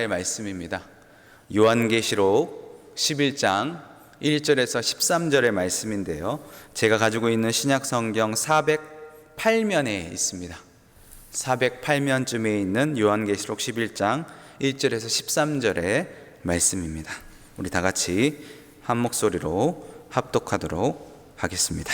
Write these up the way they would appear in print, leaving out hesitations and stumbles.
말씀입니다. 요한계시록 11장 1절에서 13절의 말씀인데요. 제가 가지고 있는 신약성경 408면에 있습니다. 408면쯤에 있는 요한계시록 11장 1절에서 13절의 말씀입니다. 우리 다 같이 한 목소리로 합독하도록 하겠습니다.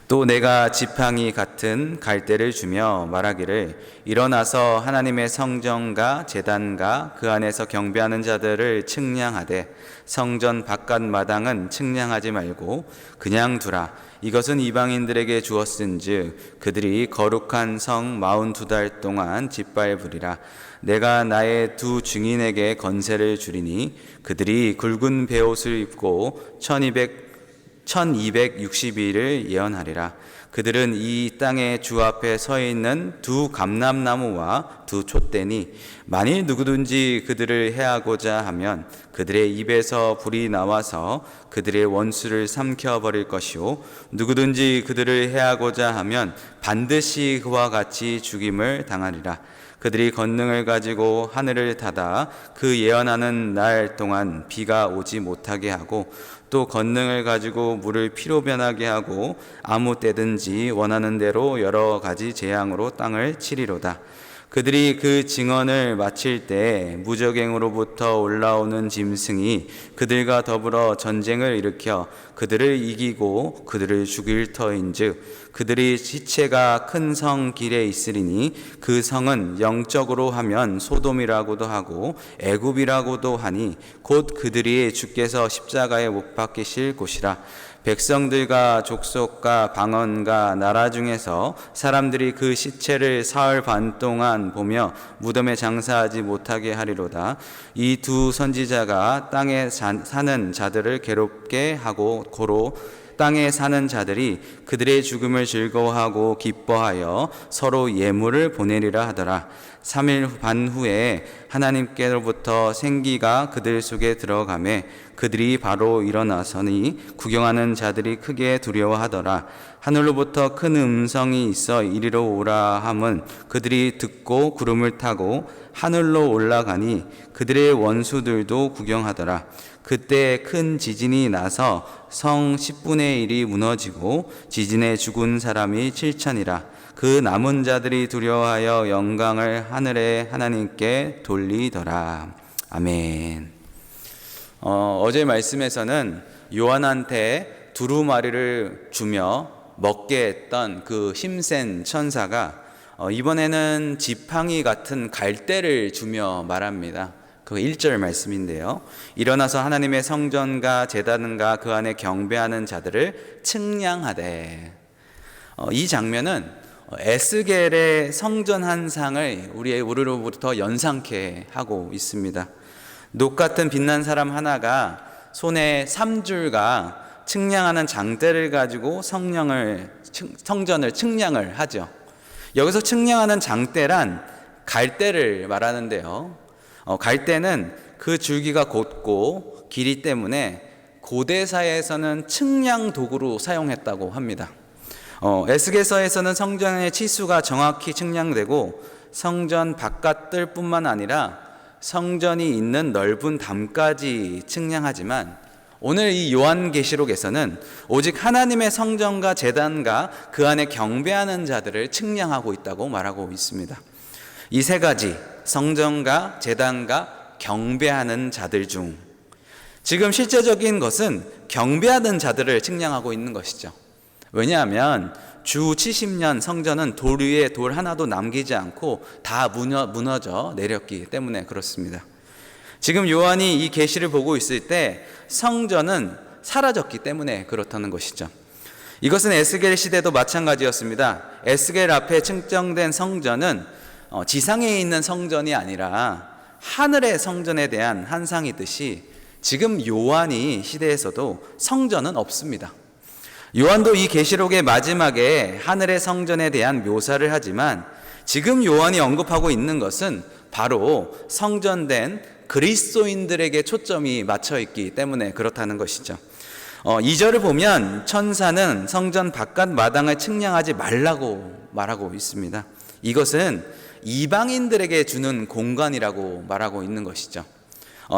또 내가 지팡이 같은 갈대를 주며 말하기를 일어나서 하나님의 성전과 제단과 그 안에서 경배하는 자들을 측량하되 성전 바깥 마당은 측량하지 말고 그냥 두라. 이것은 이방인들에게 주었은즉 그들이 거룩한 성 42달 동안 짓밟으리라. 내가 나의 두 증인에게 건세를 주리니 그들이 굵은 베옷을 입고 1260일을 예언하리라. 그들은 이 땅의 주 앞에 서 있는 두 감람나무와 두 촛대니 만일 누구든지 그들을 해하고자 하면 그들의 입에서 불이 나와서 그들의 원수를 삼켜버릴 것이요 누구든지 그들을 해하고자 하면 반드시 그와 같이 죽임을 당하리라. 그들이 권능을 가지고 하늘을 닫아 그 예언하는 날 동안 비가 오지 못하게 하고 또 권능을 가지고 물을 피로 변하게 하고 아무 때든지 원하는 대로 여러 가지 재앙으로 땅을 치리로다. 그들이 그 증언을 마칠 때 무적행으로부터 올라오는 짐승이 그들과 더불어 전쟁을 일으켜 그들을 이기고 그들을 죽일 터인즉 그들이 시체가 큰 성 길에 있으리니 그 성은 영적으로 하면 소돔이라고도 하고 애굽이라고도 하니 곧 그들이 주께서 십자가에 못 박히실 곳이라. 백성들과 족속과 방언과 나라 중에서 사람들이 그 시체를 사흘 반 동안 보며 무덤에 장사하지 못하게 하리로다. 이 두 선지자가 땅에 사는 자들을 괴롭게 하고 고로 땅에 사는 자들이 그들의 죽음을 즐거워하고 기뻐하여 서로 예물을 보내리라 하더라. 3일 반 후에 하나님께로부터 생기가 그들 속에 들어가매 그들이 바로 일어나서니 구경하는 자들이 크게 두려워하더라. 하늘로부터 큰 음성이 있어 이리로 오라 함은 그들이 듣고 구름을 타고 하늘로 올라가니 그들의 원수들도 구경하더라. 그때 큰 지진이 나서 성 10분의 1이 무너지고 지진에 죽은 사람이 7천이라. 그 남은 자들이 두려워하여 영광을 하늘의 하나님께 돌리더라. 아멘. 어제 말씀에서는 요한한테 두루마리를 주며 먹게 했던 그 힘센 천사가 이번에는 지팡이 같은 갈대를 주며 말합니다. 그 1절 말씀인데요. 일어나서 하나님의 성전과 제단과 그 안에 경배하는 자들을 측량하되. 이 장면은 에스겔의 성전 한 상을 우리로부터 연상케 하고 있습니다. 녹 같은 빛난 사람 하나가 손에 3줄과 측량하는 장대를 가지고 성전을 측량을 하죠. 여기서 측량하는 장대란 갈대를 말하는데요. 갈대는 그 줄기가 곧고 길이 때문에 고대사에서는 측량 도구로 사용했다고 합니다. 에스겔서에서는 성전의 치수가 정확히 측량되고 성전 바깥들 뿐만 아니라 성전이 있는 넓은 담까지 측량하지만 오늘 이 요한계시록에서는 오직 하나님의 성전과 제단과 그 안에 경배하는 자들을 측량하고 있다고 말하고 있습니다. 이 세 가지, 성전과 제단과 경배하는 자들 중 지금 실제적인 것은 경배하는 자들을 측량하고 있는 것이죠. 왜냐하면 주 70년 성전은 돌 위에 돌 하나도 남기지 않고 다 무너져 내렸기 때문에 그렇습니다. 지금 요한이 이 계시를 보고 있을 때 성전은 사라졌기 때문에 그렇다는 것이죠. 이것은 에스겔 시대도 마찬가지였습니다. 에스겔 앞에 측정된 성전은 지상에 있는 성전이 아니라 하늘의 성전에 대한 환상이듯이 지금 요한이 시대에서도 성전은 없습니다. 요한도 이 계시록의 마지막에 하늘의 성전에 대한 묘사를 하지만 지금 요한이 언급하고 있는 것은 바로 성전된 그리스도인들에게 초점이 맞춰 있기 때문에 그렇다는 것이죠. 2절을 보면 천사는 성전 바깥 마당을 측량하지 말라고 말하고 있습니다. 이것은 이방인들에게 주는 공간이라고 말하고 있는 것이죠.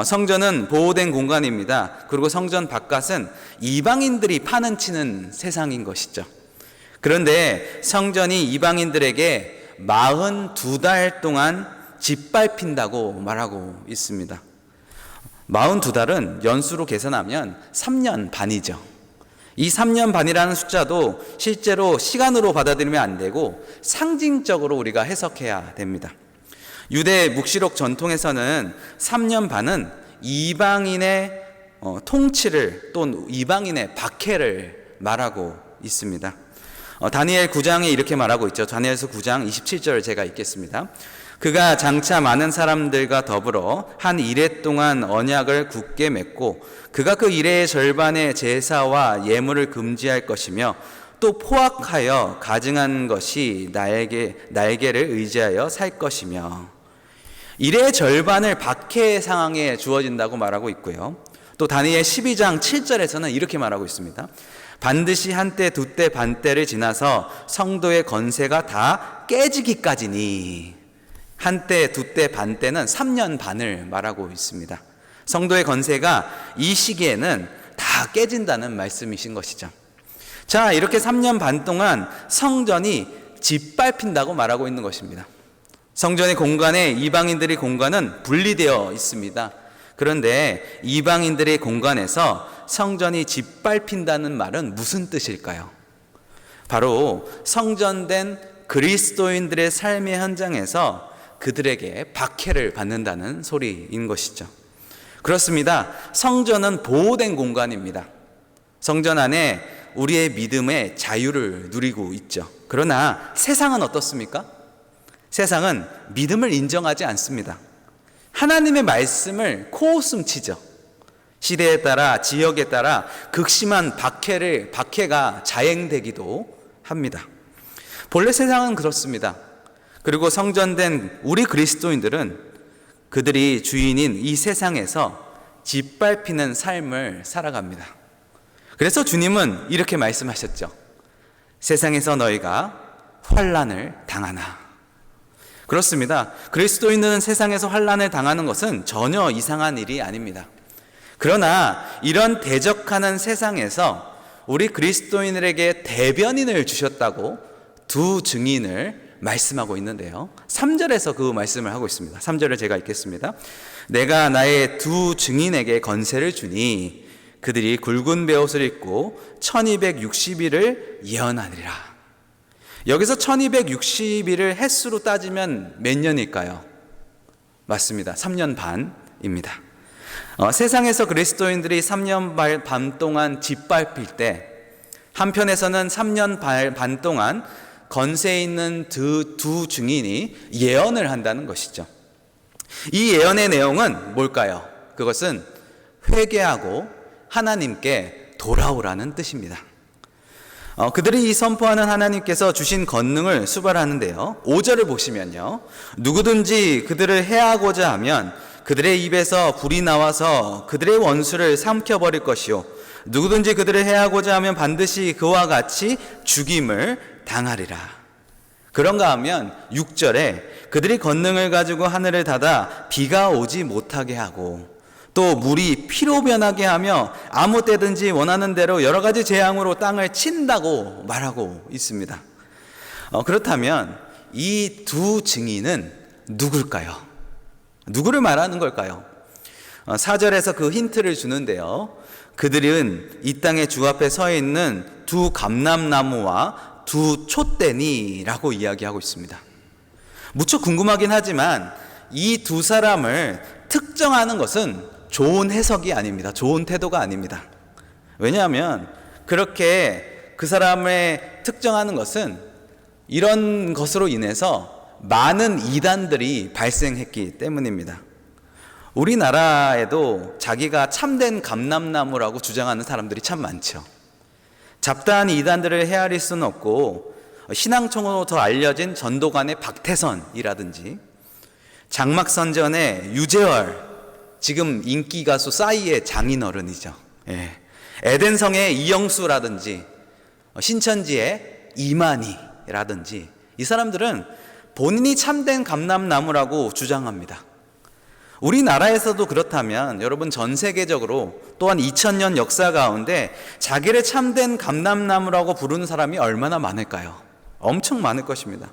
성전은 보호된 공간입니다. 그리고 성전 바깥은 이방인들이 파는 치는 세상인 것이죠. 그런데 성전이 이방인들에게 42달 동안 짓밟힌다고 말하고 있습니다. 42달은 연수로 계산하면 3년 반이죠. 이 3년 반이라는 숫자도 실제로 시간으로 받아들이면 안 되고 상징적으로 우리가 해석해야 됩니다. 유대 묵시록 전통에서는 3년 반은 이방인의 통치를 또는 이방인의 박해를 말하고 있습니다. 다니엘 9장에 이렇게 말하고 있죠. 다니엘서 9장 27절을 제가 읽겠습니다. 그가 장차 많은 사람들과 더불어 한 이레 동안 언약을 굳게 맺고 그가 그 이레의 절반의 제사와 예물을 금지할 것이며 또 포악하여 가증한 것이 날개를 의지하여 살 것이며, 이레의 절반을 박해 상황에 주어진다고 말하고 있고요. 또 다니엘 12장 7절에서는 이렇게 말하고 있습니다. 반드시 한때 두때 반때를 지나서 성도의 건세가 다 깨지기까지니. 한때 두때 반때는 3년 반을 말하고 있습니다. 성도의 건세가 이 시기에는 다 깨진다는 말씀이신 것이죠. 자, 이렇게 3년 반 동안 성전이 짓밟힌다고 말하고 있는 것입니다. 성전의 공간에 이방인들의 공간은 분리되어 있습니다. 그런데 이방인들의 공간에서 성전이 짓밟힌다는 말은 무슨 뜻일까요? 바로 성전된 그리스도인들의 삶의 현장에서 그들에게 박해를 받는다는 소리인 것이죠. 그렇습니다. 성전은 보호된 공간입니다. 성전 안에 우리의 믿음의 자유를 누리고 있죠. 그러나 세상은 어떻습니까? 세상은 믿음을 인정하지 않습니다. 하나님의 말씀을 코웃음치죠. 시대에 따라 지역에 따라 극심한 박해가 자행되기도 합니다. 본래 세상은 그렇습니다. 그리고 성전된 우리 그리스도인들은 그들이 주인인 이 세상에서 짓밟히는 삶을 살아갑니다. 그래서 주님은 이렇게 말씀하셨죠. 세상에서 너희가 환난을 당하나. 그렇습니다. 그리스도인들은 세상에서 환난을 당하는 것은 전혀 이상한 일이 아닙니다. 그러나 이런 대적하는 세상에서 우리 그리스도인들에게 대변인을 주셨다고 두 증인을 말씀하고 있는데요. 3절에서 그 말씀을 하고 있습니다. 3절을 제가 읽겠습니다. 내가 나의 두 증인에게 건세를 주니 그들이 굵은 베옷을 입고 1260일을 예언하리라. 여기서 1260일을 햇수로 따지면 몇 년일까요? 맞습니다. 3년 반입니다. 세상에서 그리스도인들이 3년 반 동안 짓밟힐 때, 한편에서는 3년 반 동안 건세 있는 두 증인이 예언을 한다는 것이죠. 이 예언의 내용은 뭘까요? 그것은 회개하고 하나님께 돌아오라는 뜻입니다. 그들이 이 선포하는 하나님께서 주신 권능을 수발하는데요. 5절을 보시면요. 누구든지 그들을 해하고자 하면 그들의 입에서 불이 나와서 그들의 원수를 삼켜버릴 것이요. 누구든지 그들을 해하고자 하면 반드시 그와 같이 죽임을 당하리라. 그런가 하면 6절에 그들이 권능을 가지고 하늘을 닫아 비가 오지 못하게 하고 또 물이 피로 변하게 하며 아무 때든지 원하는 대로 여러 가지 재앙으로 땅을 친다고 말하고 있습니다. 그렇다면 이 두 증인은 누굴까요? 누구를 말하는 걸까요? 4절에서 그 힌트를 주는데요. 그들은 이 땅의 주 앞에 서 있는 두 감람나무와 두 촛대니라고 이야기하고 있습니다. 무척 궁금하긴 하지만 이 두 사람을 특정하는 것은 좋은 해석이 아닙니다. 좋은 태도가 아닙니다. 왜냐하면 그렇게 그 사람을 특정하는 것은 이런 것으로 인해서 많은 이단들이 발생했기 때문입니다. 우리나라에도 자기가 참된 감람나무라고 주장하는 사람들이 참 많죠. 잡다한 이단들을 헤아릴 수는 없고 신앙청으로 더 알려진 전도관의 박태선이라든지 장막선전의 유재월, 지금 인기 가수 싸이의 장인어른이죠. 에덴성의 이영수라든지 신천지의 이만희라든지 이 사람들은 본인이 참된 감람나무라고 주장합니다. 우리나라에서도 그렇다면 여러분 전 세계적으로 또한 2000년 역사 가운데 자기를 참된 감람나무라고 부르는 사람이 얼마나 많을까요? 엄청 많을 것입니다.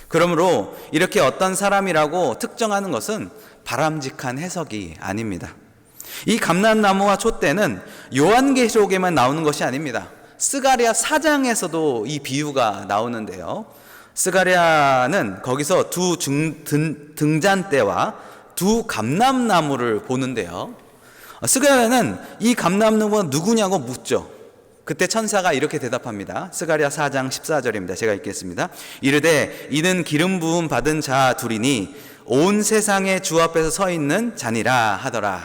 그러므로 이렇게 어떤 사람이라고 특정하는 것은 바람직한 해석이 아닙니다. 이 감람나무와 촛대는 요한계시록에만 나오는 것이 아닙니다. 스가랴 4장에서도 이 비유가 나오는데요. 스가랴는 거기서 두 등잔대와 두 감람나무를 보는데요. 스가랴는 이 감람나무가 누구냐고 묻죠. 그때 천사가 이렇게 대답합니다. 스가랴 4장 14절입니다. 제가 읽겠습니다. 이르되 이는 기름 부음 받은 자 둘이니 온 세상의 주 앞에서 서 있는 자니라 하더라.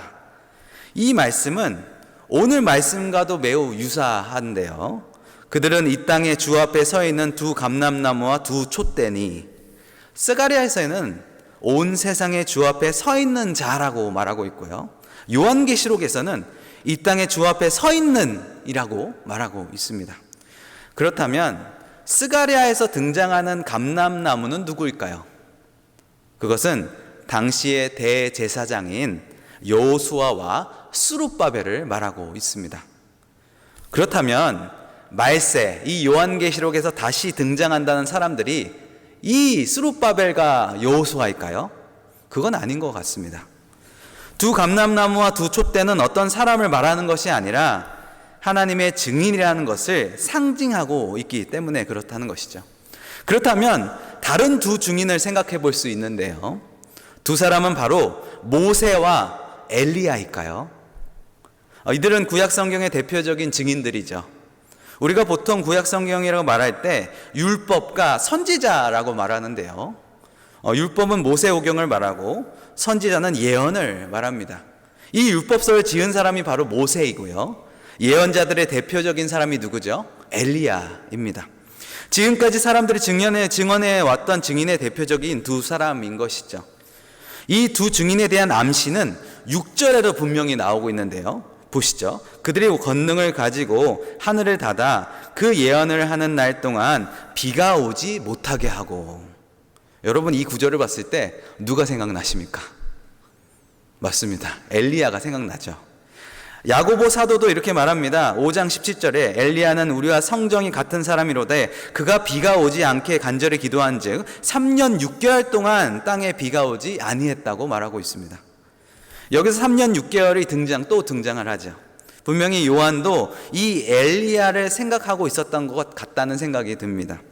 이 말씀은 오늘 말씀과도 매우 유사한데요. 그들은 이 땅의 주 앞에 서 있는 두 감람나무와 두 촛대니, 스가랴에서는 온 세상의 주 앞에 서 있는 자라고 말하고 있고요. 요한계시록에서는 이 땅의 주 앞에 서 있는 이라고 말하고 있습니다. 그렇다면 스가랴에서 등장하는 감람나무는 누구일까요? 그것은 당시의 대제사장인 여호수아와 스룹바벨을 말하고 있습니다. 그렇다면 말세, 이 요한계시록에서 다시 등장한다는 사람들이 이 스룹바벨과 여호수아일까요? 그건 아닌 것 같습니다. 두 감람나무와 두 촛대는 어떤 사람을 말하는 것이 아니라 하나님의 증인이라는 것을 상징하고 있기 때문에 그렇다는 것이죠. 그렇다면 다른 두 증인을 생각해 볼 수 있는데요. 두 사람은 바로 모세와 엘리야일까요? 이들은 구약성경의 대표적인 증인들이죠. 우리가 보통 구약성경이라고 말할 때 율법과 선지자라고 말하는데요. 율법은 모세오경을 말하고 선지자는 예언을 말합니다. 이 율법서를 지은 사람이 바로 모세이고요. 예언자들의 대표적인 사람이 누구죠? 엘리야입니다. 지금까지 사람들이 증언해 왔던 증인의 대표적인 두 사람인 것이죠. 이 두 증인에 대한 암시는 6절에도 분명히 나오고 있는데요. 보시죠. 그들이 권능을 가지고 하늘을 닫아 그 예언을 하는 날 동안 비가 오지 못하게 하고. 여러분, 이 구절을 봤을 때 누가 생각나십니까? 맞습니다. 엘리야가 생각나죠. 야고보 사도도 이렇게 말합니다. 5장 17절에 엘리야는 우리와 성정이 같은 사람이로되 그가 비가 오지 않게 간절히 기도한즉 3년 6개월 동안 땅에 비가 오지 아니했다고 말하고 있습니다. 여기서 3년 6개월이 또 등장을 하죠. 분명히 요한도 이 엘리야를 생각하고 있었던 것 같다는 생각이 듭니다.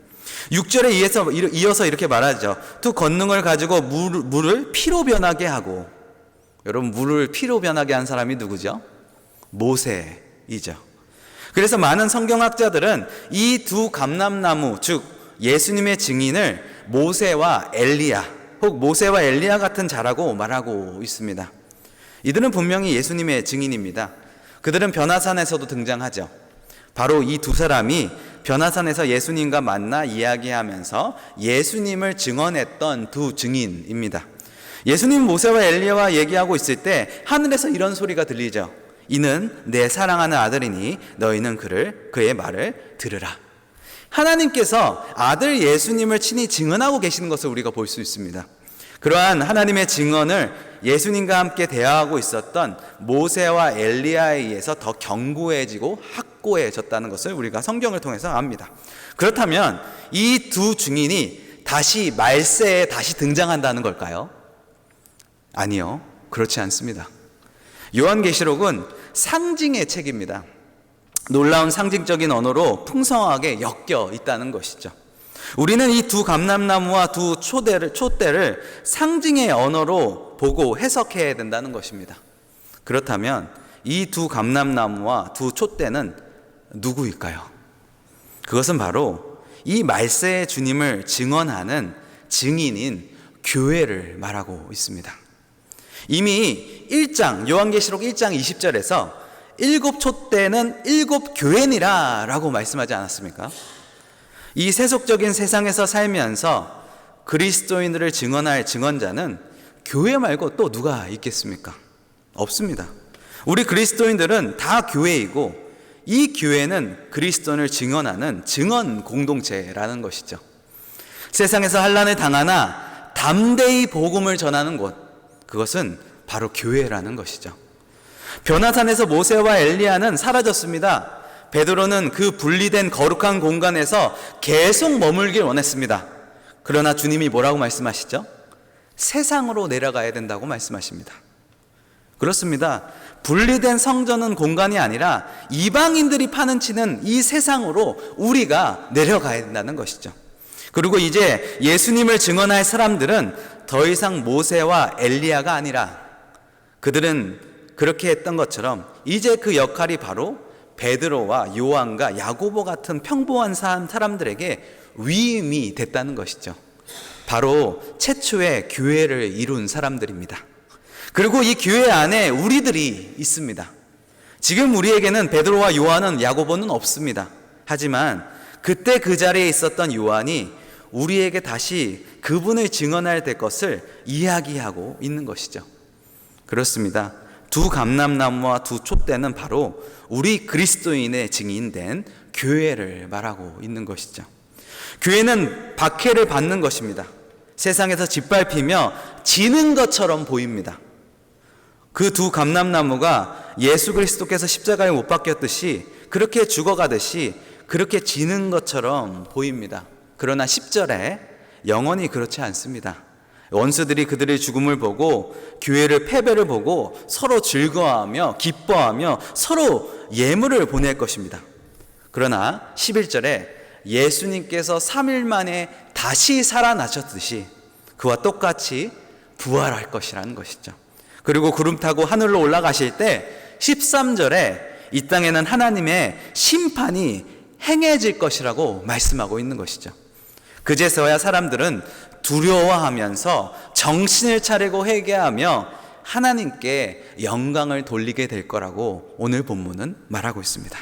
6절에 이어서 이렇게 말하죠. 두 권능을 가지고 물을 피로 변하게 하고. 여러분, 물을 피로 변하게 한 사람이 누구죠? 모세이죠. 그래서 많은 성경학자들은 이 두 감람나무, 즉 예수님의 증인을 모세와 엘리야, 혹 모세와 엘리야 같은 자라고 말하고 있습니다. 이들은 분명히 예수님의 증인입니다. 그들은 변화산에서도 등장하죠. 바로 이 두 사람이 변화산에서 예수님과 만나 이야기하면서 예수님을 증언했던 두 증인입니다. 예수님 모세와 엘리야와 얘기하고 있을 때 하늘에서 이런 소리가 들리죠. 이는 내 사랑하는 아들이니 너희는 그의 말을 들으라. 하나님께서 아들 예수님을 친히 증언하고 계시는 것을 우리가 볼 수 있습니다. 그러한 하나님의 증언을 예수님과 함께 대화하고 있었던 모세와 엘리야에 의해서 더 견고해지고 확고해졌다는 것을 우리가 성경을 통해서 압니다. 그렇다면 이 두 증인이 다시 말세에 다시 등장한다는 걸까요? 아니요, 그렇지 않습니다. 요한계시록은 상징의 책입니다. 놀라운 상징적인 언어로 풍성하게 엮여 있다는 것이죠. 우리는 이 두 감람나무와 두 촛대를 상징의 언어로 보고 해석해야 된다는 것입니다. 그렇다면 이 두 감람나무와 두 촛대는 누구일까요? 그것은 바로 이 말세의 주님을 증언하는 증인인 교회를 말하고 있습니다. 이미 요한계시록 1장 20절에서 7 촛대는 7 교회니라 라고 말씀하지 않았습니까? 이 세속적인 세상에서 살면서 그리스도인들을 증언할 증언자는 교회 말고 또 누가 있겠습니까? 없습니다. 우리 그리스도인들은 다 교회이고 이 교회는 그리스도인을 증언하는 증언 공동체라는 것이죠. 세상에서 환난을 당하나 담대히 복음을 전하는 곳, 그것은 바로 교회라는 것이죠. 변화산에서 모세와 엘리야는 사라졌습니다. 베드로는 그 분리된 거룩한 공간에서 계속 머물길 원했습니다. 그러나 주님이 뭐라고 말씀하시죠? 세상으로 내려가야 된다고 말씀하십니다. 그렇습니다. 분리된 성전은 공간이 아니라 이방인들이 파는 치는 이 세상으로 우리가 내려가야 된다는 것이죠. 그리고 이제 예수님을 증언할 사람들은 더 이상 모세와 엘리야가 아니라, 그들은 그렇게 했던 것처럼 이제 그 역할이 바로 베드로와 요한과 야고보 같은 평범한 사람들에게 위임이 됐다는 것이죠. 바로 최초의 교회를 이룬 사람들입니다. 그리고 이 교회 안에 우리들이 있습니다. 지금 우리에게는 베드로와 요한은, 야고보는 없습니다. 하지만 그때 그 자리에 있었던 요한이 우리에게 다시 그분을 증언할 될 것을 이야기하고 있는 것이죠. 그렇습니다. 두 감람나무와 두 촛대는 바로 우리 그리스도인의 증인된 교회를 말하고 있는 것이죠. 교회는 박해를 받는 것입니다. 세상에서 짓밟히며 지는 것처럼 보입니다. 그 두 감람나무가 예수 그리스도께서 십자가에 못 박혔듯이, 그렇게 죽어가듯이 그렇게 지는 것처럼 보입니다. 그러나 10절에 영원히 그렇지 않습니다. 원수들이 그들의 죽음을 보고 교회를 패배를 보고 서로 즐거워하며 기뻐하며 서로 예물을 보낼 것입니다. 그러나 11절에 예수님께서 3일 만에 다시 살아나셨듯이 그와 똑같이 부활할 것이라는 것이죠. 그리고 구름 타고 하늘로 올라가실 때 13절에 이 땅에는 하나님의 심판이 행해질 것이라고 말씀하고 있는 것이죠. 그제서야 사람들은 두려워하면서 정신을 차리고 회개하며 하나님께 영광을 돌리게 될 거라고 오늘 본문은 말하고 있습니다.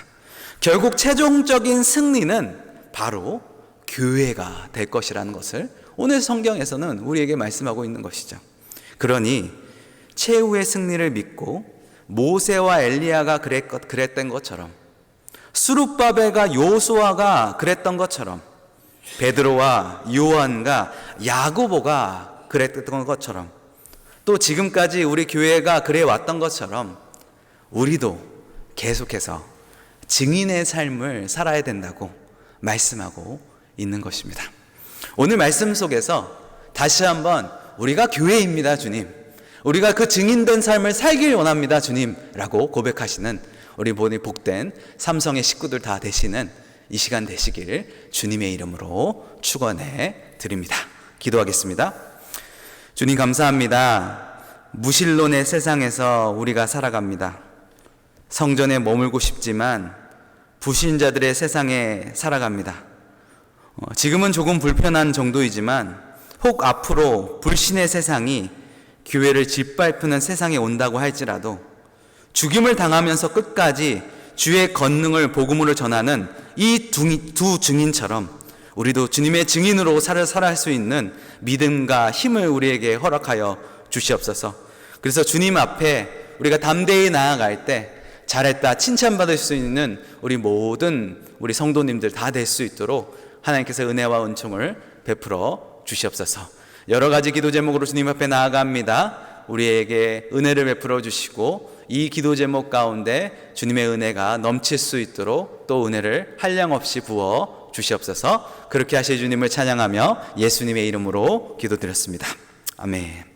결국 최종적인 승리는 바로 교회가 될 것이라는 것을 오늘 성경에서는 우리에게 말씀하고 있는 것이죠. 그러니 최후의 승리를 믿고 모세와 엘리야가 그랬던 것처럼, 스룹바벨과 요수아가 그랬던 것처럼, 베드로와 요한과 야고보가 그랬던 것처럼, 또 지금까지 우리 교회가 그래 왔던 것처럼 우리도 계속해서 증인의 삶을 살아야 된다고 말씀하고 있는 것입니다. 오늘 말씀 속에서 다시 한번 우리가 교회입니다, 주님. 우리가 그 증인된 삶을 살길 원합니다, 주님. 라고 고백하시는 우리 모두 복된 삼성의 식구들 다 되시는 이 시간 되시길 주님의 이름으로 축원해 드립니다. 기도하겠습니다. 주님 감사합니다. 무신론의 세상에서 우리가 살아갑니다. 성전에 머물고 싶지만 불신자들의 세상에 살아갑니다. 지금은 조금 불편한 정도이지만 혹 앞으로 불신의 세상이 교회를 짓밟는 세상에 온다고 할지라도 죽임을 당하면서 끝까지 주의 권능을 복음으로 전하는 이 두 증인처럼 우리도 주님의 증인으로 살아갈 수 있는 믿음과 힘을 우리에게 허락하여 주시옵소서. 그래서 주님 앞에 우리가 담대히 나아갈 때 잘했다 칭찬받을 수 있는 우리 모든 우리 성도님들 다 될 수 있도록 하나님께서 은혜와 은총을 베풀어 주시옵소서. 여러 가지 기도 제목으로 주님 앞에 나아갑니다. 우리에게 은혜를 베풀어 주시고 이 기도 제목 가운데 주님의 은혜가 넘칠 수 있도록 또 은혜를 한량없이 부어 주시옵소서. 그렇게 하실 주님을 찬양하며 예수님의 이름으로 기도드렸습니다. 아멘.